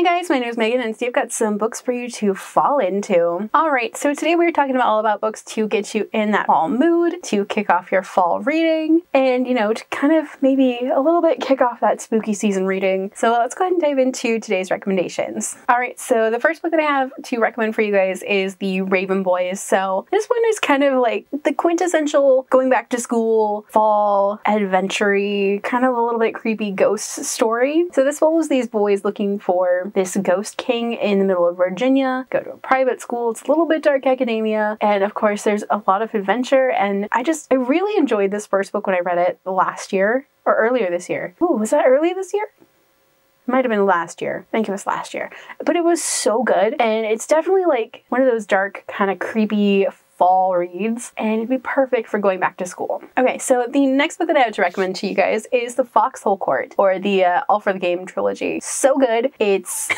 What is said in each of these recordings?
Hi guys, my name is Megan and Steve got some books for you to fall into. Alright, so today we're talking all about books to get you in that fall mood, to kick off your fall reading, and to kind of maybe a little bit kick off that spooky season reading. So let's go ahead and dive into today's recommendations. Alright, so the first book that I have to recommend for you guys is The Raven Boys. So this one is kind of like the quintessential going back to school, fall, adventure-y, kind of a little bit creepy ghost story. So this follows these boys looking for this ghost king in the middle of Virginia, go to a private school, it's a little bit dark academia, and of course there's a lot of adventure, and I really enjoyed this first book when I read it last year, or earlier this year. Ooh, was that early this year? It might have been last year. I think it was last year. But it was so good, and it's definitely like one of those dark, kind of creepy fall reads, and it'd be perfect for going back to school. Okay, so the next book that I have to recommend to you guys is the Foxhole Court, or the All for the Game trilogy. So good. It's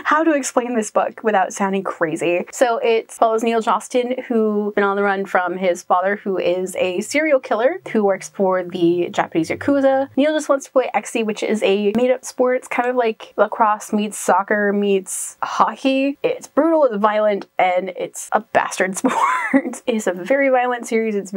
how to explain this book without sounding crazy. So it follows Neil Johnston, who's been on the run from his father, who is a serial killer who works for the Japanese Yakuza. Neil just wants to play Xe, which is a made-up sport. It's kind of like lacrosse meets soccer meets hockey. It's brutal, it's violent, and it's a bastard sport. It's a very violent series. It's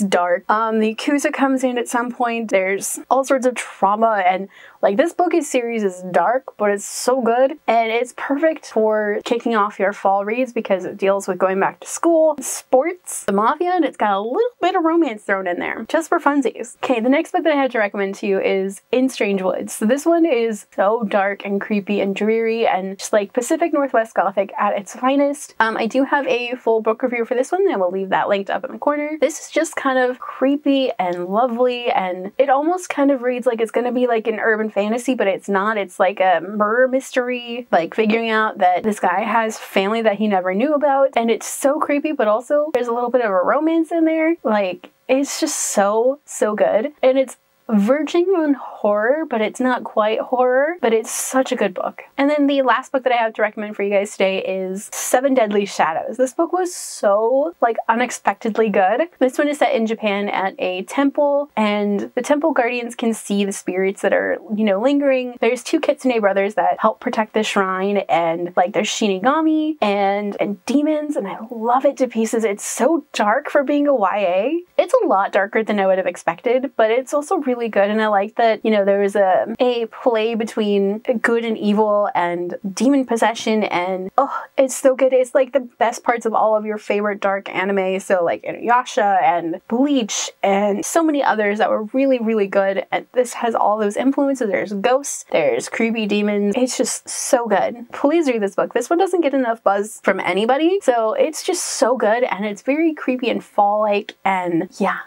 dark. The Yakuza comes in at some point. There's all sorts of trauma, and like this series is dark, but it's so good, and it's perfect for kicking off your fall reads because it deals with going back to school, sports, the mafia, and it's got a little bit of romance thrown in there just for funsies. Okay, the next book that I had to recommend to you is In Strange Woods. So this one is so dark and creepy and dreary and just like Pacific Northwest Gothic at its finest. I do have a full book review for this one. I will leave that linked up in the corner. This is just kind of creepy and lovely, and it almost kind of reads like it's going to be like an urban fantasy, but it's not. It's like a murder mystery, like figuring out that this guy has family that he never knew about, and it's so creepy, but also there's a little bit of a romance in there. Like, it's just so good, and it's verging on horror, but it's not quite horror, but it's such a good book. And then the last book that I have to recommend for you guys today is Seven Deadly Shadows. This book was so like unexpectedly good. This one is set in Japan at a temple, and the temple guardians can see the spirits that are, lingering. There's two kitsune brothers that help protect the shrine, and like there's shinigami and demons, and I love it to pieces. It's so dark for being a YA. It's a lot darker than I would have expected, but it's also really good, and I like that, there was a play between good and evil and demon possession, and it's so good. It's like the best parts of all of your favorite dark anime, so like Inuyasha and Bleach and so many others that were really good, and this has all those influences. There's ghosts, there's creepy demons. It's just so good. Please read this book. This one doesn't get enough buzz from anybody, so it's just so good, and it's very creepy and fall-like, and yeah.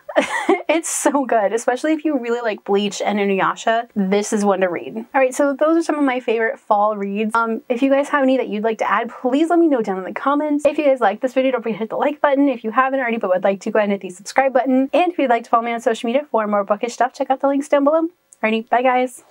It's so good, especially if you really like Bleach and Inuyasha. This is one to read. Alright, so those are some of my favorite fall reads. If you guys have any that you'd like to add, please let me know down in the comments. If you guys like this video, don't forget to hit the like button. If you haven't already but would like to, go ahead and hit the subscribe button. And if you'd like to follow me on social media for more bookish stuff, check out the links down below. Alrighty, bye guys!